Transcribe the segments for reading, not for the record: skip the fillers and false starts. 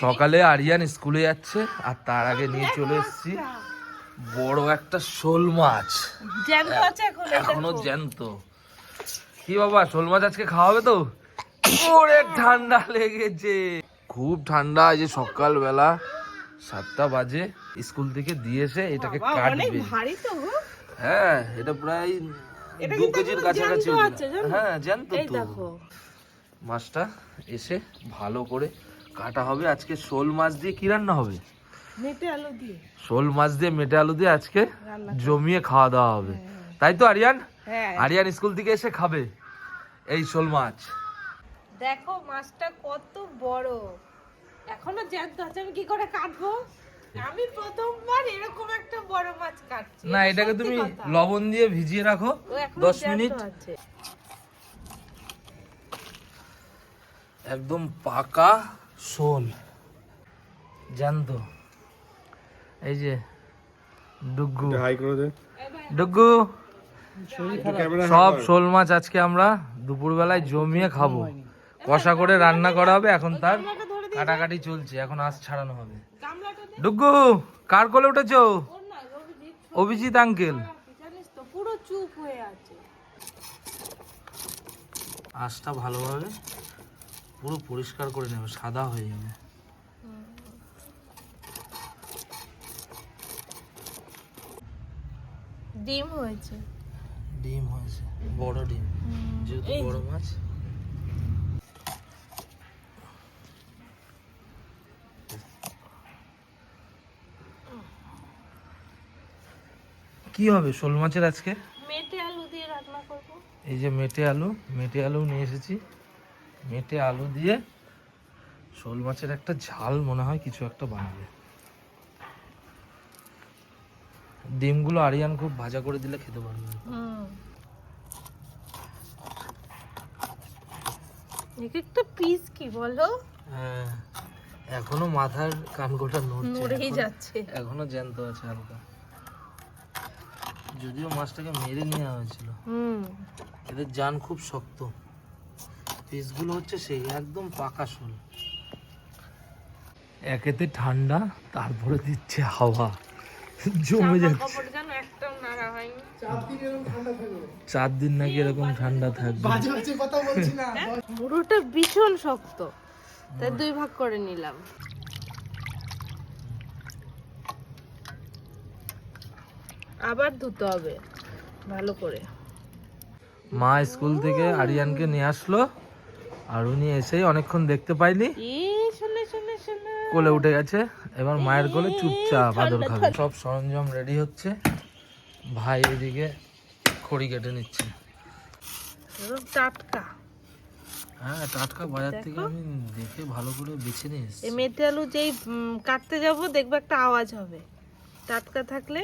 সকালে আরিয়ান স্কুলে যাচ্ছে আর তার আগে নিয়ে চলে এসেছি বড় একটা শোল মাছ। এখনো জ্যান্ত। কি বাবা, শোল মাছ আজকে খাওয়াবে তো? ওরে ঠান্ডা লেগেছে, খুব ঠান্ডা। এই যে সকালবেলা 7টা বাজে, স্কুল থেকে দিয়েছে, এটাকে কাটবে। হ্যাঁ, এটা প্রায় 2 কেজির কাছাকাছি। হ্যাঁ, জ্যান্ত তো। মাছটা এসে ভালো করে কাটা হবে। আজকে শোল মাছ দিয়ে কি রান্না হবে? মেটে আলু দিয়ে। শোল মাছ দিয়ে মেটে আলু দিয়ে আজকে জমিয়ে খাওয়া দাওয়া হবে, তাই তো আরিয়ান? আরিয়ান স্কুল থেকে এসে খাবে এই শোল মাছ। দেখো মাছটা কত বড়, এখনো জ্যান্ত আছে। আমি কি করে কাটবো? আমি প্রথমবার এরকম একটা বড় মাছ কাটছি। না, এটাকে তুমি লবণ দিয়ে ভিজিয়ে রাখো 10 মিনিট। একদম পাকা শোল, জ্যান্ত। এই যে ডুগু, ডুগু, সব শোল মাছ আজকে আমরা দুপুরবেলায় জমিয়ে খাবো। কষা করে রান্না করা হবে, এখন তার কাটাকাটি চলছে, এখন আঁশ ছাড়ানো হবে। ডুগু, কার কোলে উঠেছো? অভিজিৎ আঙ্কেল। পুরো চুপ হয়ে আছে। আঁশটা ভালোভাবে পুরো পরিষ্কার করে নেবে, সাদা হয়ে যাবে। ডিম হয়েছে, ডিম হয়েছে, বড় ডিম, যেহেতু বড় মাছ। কি হবে শোল মাছের আজকে? মেটে আলু দিয়ে রান্না করব। এই যে মেটে আলু নিয়ে এসেছি। মেটে আলু দিয়ে শোল মাছের একটা ঝাল মনে হয় কিছু একটা বানাবে। ডিমগুলো আরিয়ান খুব ভাজা করে দিলে খেতে পারবে। একটা পিস কি বলো? হ্যাঁ, এখনো মাথার কানকোটা নড়েই যাচ্ছে, এখনো জ্যান্ত আছে হালকা। যদিও মাছটাকে মেরে নেওয়া হয়েছিল। এদের জান খুব শক্ত, পিসগুলো হচ্ছে সেই একদম পাকা শোল। একেতে ঠান্ডা, তারপরে দিচ্ছে হাওয়া, জমে যাচ্ছে। 4 দিন নাকি এরকম ঠান্ডা থাকবে। পুরোটা ভীষণ শক্ত, তাই 2 ভাগ করে নিলাম। আবার ধুতে হবে ভালো করে। মা স্কুল থেকে আরিয়ানকে নিয়ে আসলো, আর উনি এসেই অনেকক্ষণ দেখতে পাইনি, কোলে উঠে গেছে। এবার মায়ের কোলে চুপচাপ আদর খাবে। সব সরঞ্জাম রেডি হচ্ছে, ভাই এদিকে খড়ি কেটে নিচ্ছে। টাটকা, হ্যাঁ টাটকা, বাজার থেকে আমি দেখে ভালো করে বেছে নিয়ে এসেছি। এই মেটে আলু যেই কাটতে যাব দেখবে একটা আওয়াজ হবে, টাটকা থাকলে।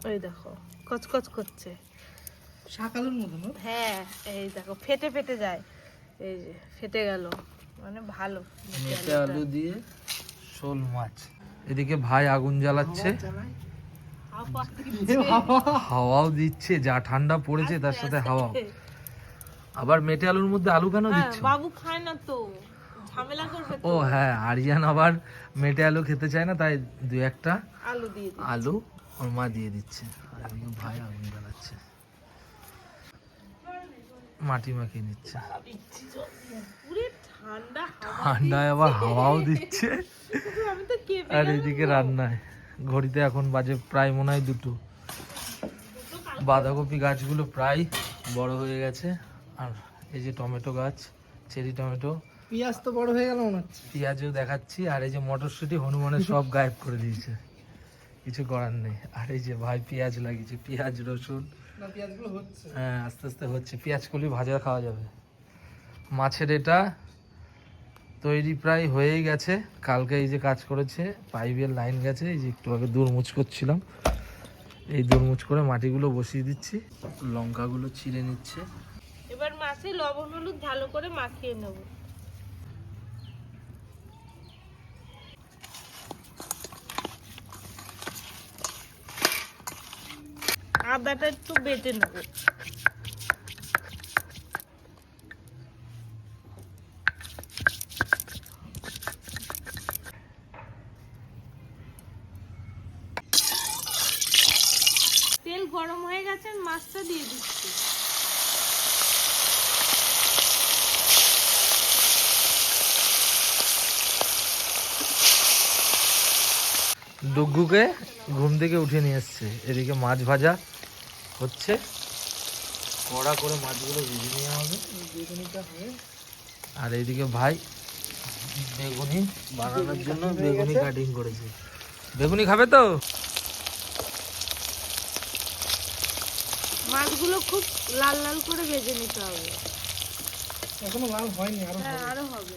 ওই দেখো কচকচ করছে, শাকালুর মতো। হ্যাঁ এই দেখো ফেটে ফেটে যায়, এই যে ফেটে গেল, মানে ভালো। মেটে আলু দিয়ে শোল মাছ। এদিকে ভাই আগুন জ্বালাচ্ছে, হাওয়াও দিচ্ছে, যা ঠান্ডা পড়েছে তার সাথে হাওয়া। আবার মেটে আলুর মধ্যে আলু কেন দিচ্ছ? বাবু খায় না তো, ঝামেলা করবে তো। ও হ্যাঁ, আরিয়ান আবার মেটে আলু খেতে চায় না, তাই 2-1টা আলু ওর মা দিয়ে দিচ্ছে। আর এদিকে ভাই আগুন জ্বালাচ্ছে, মাটি মাখিয়ে নিচ্ছে। ঠান্ডায় আবার হাওয়াও দিচ্ছে। আর এদিকে রান্নায় ঘড়িতে এখন বাজে প্রায় মনে হয় 2টো। বাঁধাকপি গাছগুলো প্রায় বড় হয়ে গেছে, আর এই যে টমেটো গাছ, চেরি টমেটো। পেঁয়াজ তো বড় হয়ে গেল মনে হচ্ছে। পেঁয়াজও দেখাচ্ছি। আর এই যে মটরশুঁটি হনুমানের সব গায়েব করে দিয়েছে, কিছু করার নেই। আর এই যে ভাই পেঁয়াজ লাগিয়েছে, পেঁয়াজ রসুন। হ্যাঁ আস্তে আস্তে হচ্ছে, পেঁয়াজ কলি ভাজা খাওয়া যাবে। মাছের এটা তৈরি প্রায় হয়েই গেছে। কালকে এই যে কাজ করেছে, পাইপের লাইন গেছে, এই যে একটু আগে দুরমুচ করছিলাম, এই দুরমুচ করে মাটিগুলো বসিয়ে দিচ্ছি, লঙ্কাগুলো ছিঁড়ে নিচ্ছে। এবার মাছে লবণ হলুদ ভালো করে মাখিয়ে নেব। আদাটা একটু বেটে নেব। গরম হয়ে গেছে, মাছটা দিয়ে দিচ্ছি। ডুগ্গুকে ঘুম থেকে উঠে নিয়ে এসছে, এদিকে মাছ ভাজা হচ্ছে, কড়া করে মাছগুলো ভেজে নেওয়া হবে, বেগুনিটা হবে। আর এইদিকে ভাই বেগুনি বানানোর জন্য বেগুনি কাটিং করেছে। বেগুনি খাবে তো? মাছগুলো খুব লাল লাল করে ভেজে নিতে হবে। এখনো লাল হয়নি, আরো হ্যাঁ, আরো হবে।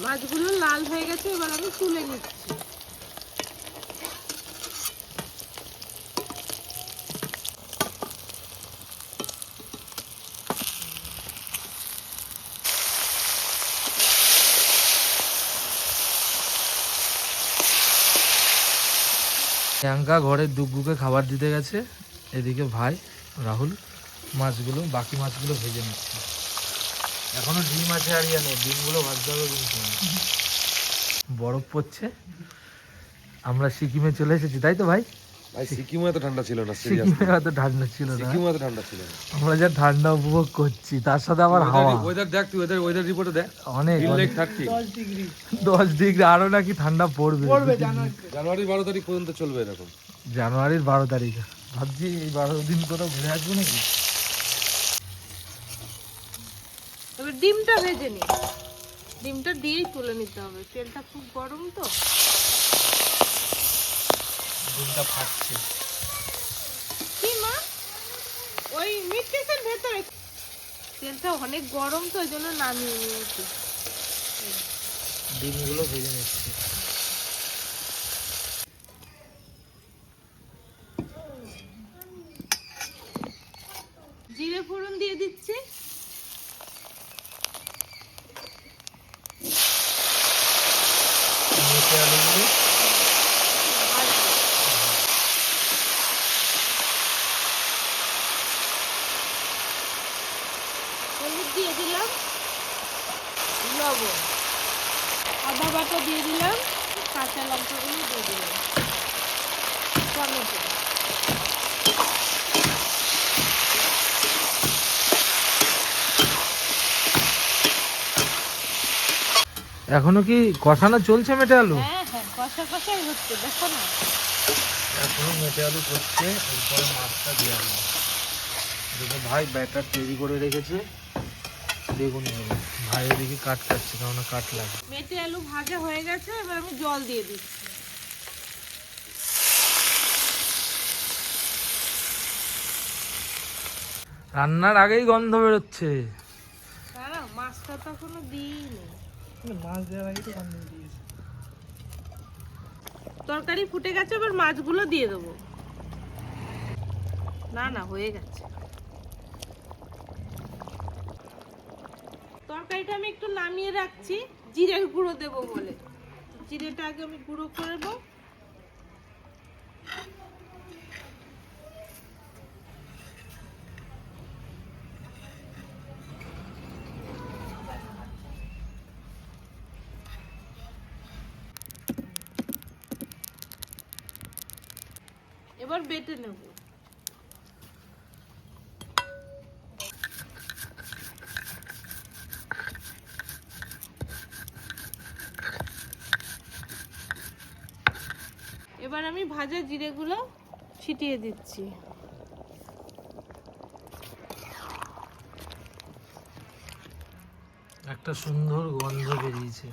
মাছগুলো লাল হয়ে গেছে, এবার আমি তুলে নিচ্ছি। প্রিয়াঙ্কা ঘরে ডুগ্গুকে খাবার দিতে গেছে, এদিকে ভাই রাহুল মাছগুলো, বাকি মাছগুলো ভেজে নিচ্ছে। এখনো ডিম আছে আর নেই, ডিমগুলো ভাজতে হবে কিন্তু। বরফ পড়ছে, আমরা সিকিমে চলে এসেছি, তাই তো ভাই? ভাই সিকিমে এত ঠান্ডা ছিল না, সিকিমে এত ঠান্ডা ছিল না, সিকিমে এত ঠান্ডা ছিল না। আমরা যা ঠান্ডা উপভোগ করছি, তার সাথে আবার হাওয়া। ওয়েদার দেখ, তুই ওয়েদার রিপোর্টে দেখ, অনেক 30 10 ডিগ্রি 10 ডিগ্রি, আরো নাকি ঠান্ডা পড়বে পড়বে জানুয়ারিতে। জানুয়ারি 12 তারিখ পর্যন্ত চলবে এরকম। জানুয়ারির 12 তারিখ। ভাবছি এই 12 দিন কোথাও ঘুরে আসবো নাকি। এবার ডিমটা ভেজে নি, ডিমটা দিয়েই তুলে নিতে হবে, তেলটা খুব গরম তো। ডিমটা ফাটছে। কি মা, ওই মিটকেসের ভেতরে তেলটা অনেক গরম তো, ওই জন্য নামিয়ে নিয়েছি। ডিমগুলো ভেজে নিচ্ছি। জিরে ফোড়ন দিয়ে দিচ্ছি। মেটে আলুগুলো হলুদ দিয়ে দিলাম, লবণ, আদা বাটা দিয়ে দিলাম, কাঁচা লঙ্কাগুলো দিয়ে দিলাম, টমেটো। এখনো কি কষানো চলছে মেটে আলু? হ্যাঁ হ্যাঁ, কষা কষাই হচ্ছে, দেখো না। এখনো মেটে আলু করছে, এরপরে মাছটা দিয়ে আলু। দেখো ভাই ব্যাটার তৈরি করে রেখেছে, বেগুন হবে। ভাই এদিকে কাটছে, কারণ কাট লাগে। মেটে আলু ভাজা হয়ে গেছে, এবার আমি জল দিয়ে দিচ্ছি। রান্নার আগেই গন্ধ বেরোচ্ছে। দাঁড়াও, মাছটা তো এখনো দিইনি। মাছ দেওয়ার আগে তো বানিয়ে দিয়েছে। তরকারি ফুটে গেছে, এবার মাছগুলো দিয়ে দেবো। না না, হয়ে গেছে। তরকারিটা আমি একটু নামিয়ে রাখছি, জিরের গুঁড়ো দেবো বলে। জিরেটা আগে আমি গুঁড়ো করে দেবো। এবার বেটে নেব। এবার আমি ভাজা জিরেগুলো ছিটিয়ে দিচ্ছি। একটা সুন্দর গন্ধ বেরিয়েছে।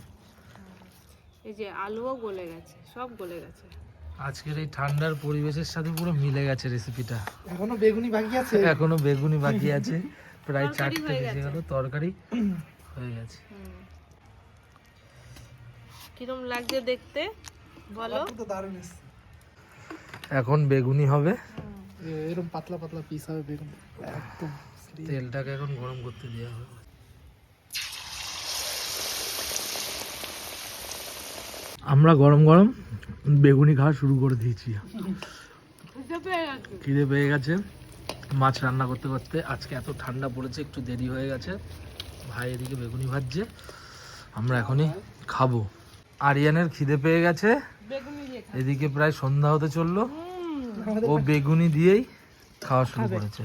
এই যে আলুও গলে গেছে, সব গলে গেছে। আজকের এই ঠান্ডার পরিবেশের সাথে পুরো মিলে গেছে রেসিপিটা। এখনো বেগুনি বাকি আছে। এখনো বেগুনি বাকি আছে, প্রায় তরকারি 4টে হয়ে বেজে গেছে। গেল, তরকারি হয়ে গেছে। কিরম লাগছে দেখতে বলো? তো দারুণ এসছে। এখন বেগুনি হবে, এরকম পাতলা পাতলা পিস হবে বেগুন একদম। তেলটাকে এখন গরম করতে দেওয়া হবে। আমরা গরম গরম বেগুনি খাওয়া শুরু করে দিয়েছি। খিদে পেয়ে গেছে মাছ রান্না করতে করতে। আজকে এত ঠান্ডা পড়েছে, একটু দেরি হয়ে গেছে। ভাই এদিকে বেগুনি ভাজছে, আমরা এখনই খাবো। আরিয়ানের খিদে পেয়ে গেছে, বেগুনি দিয়ে খা। এদিকে প্রায় সন্ধ্যা হতে চললো, ও বেগুনি দিয়েই খাওয়া শুরু করেছে।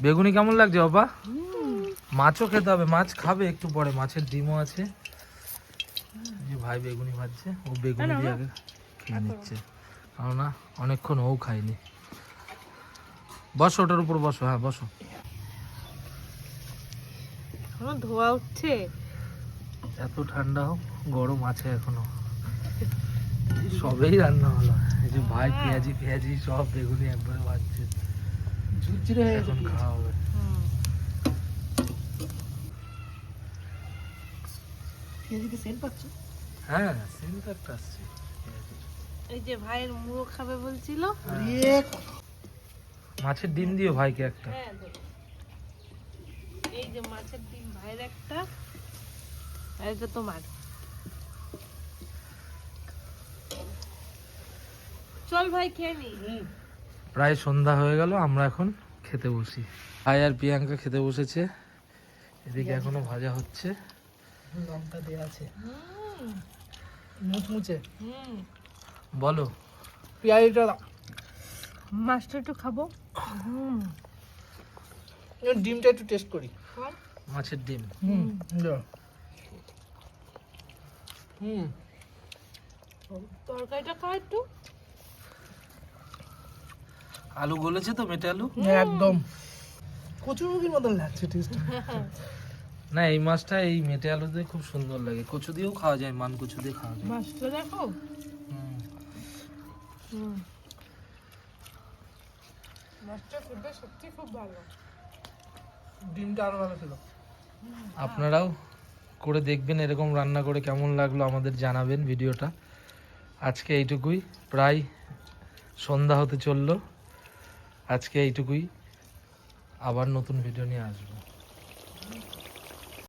বেগুনি কেমন লাগছে বাবা? মাছও খেতে হবে, মাছ খাবে একটু পরে, মাছের ডিমও আছে। এই যে ভাই বেগুনি ভাজছে, ও বেগুনি দিয়ে আগে খেয়ে নিচ্ছে, কেননা অনেকক্ষণ ও খায়নি। বসো, ওটার উপর বসো, হ্যাঁ বসো। এখনো ধোয়া উঠছে। এত ঠান্ডা হোক, গরম আছে এখনো, সবেই রান্না হলো। এই যে ভাই পেঁয়াজি পেঁয়াজি সব বেগুনি একবারে ভাজছে, ঝুরঝুরে হয়ে এখন খাওয়া হবে। এদিকে সেন্ট পাচ্ছ? হ্যাঁ সেন্ট একটা আসছে। এই যে ভাইয়ের মুড়ো খাবে বলছিল। মাছের ডিম দিও ভাইকে একটা। হ্যাঁ দেবো। এই যে মাছের ডিম ভাইয়ের একটা, আর এটা তোমার। চল ভাই খেয়ে নি। প্রায় সন্ধ্যা হয়ে গেল, আমরা এখন খেতে বসি। ভাই আর প্রিয়াঙ্কা খেতে বসেছে, এদিকে এখনো ভাজা হচ্ছে। লঙ্কা দেওয়া আছে, মুচমুচে। বলো। পেঁয়াজটা মাছটা একটু খাবো। ডিমটা একটু টেস্ট করি। মাছের ডিম, তরকারিটা খাও একটু। আলু গলেছে তো, মেটে আলু। একদম কচুরমুখির মতন লাগছে টেস্ট। না এই মাছটা এই মেটে আলু দিয়ে খুব সুন্দর লাগে, কচু দিয়েও খাওয়া যায়, মান কচু দিয়ে খাওয়া যায়। মাছটা দেখো। মাছটা খেতে সত্যি খুব ভালো। ডিমটা আরো ভালো ছিল। আপনারাও করে দেখবেন, এরকম রান্না করে কেমন লাগলো আমাদের জানাবেন ভিডিওটা। আজকে এইটুকুই, প্রায় সন্ধ্যা হতে চললো, আজকে এইটুকুই, আবার নতুন ভিডিও নিয়ে আসবো।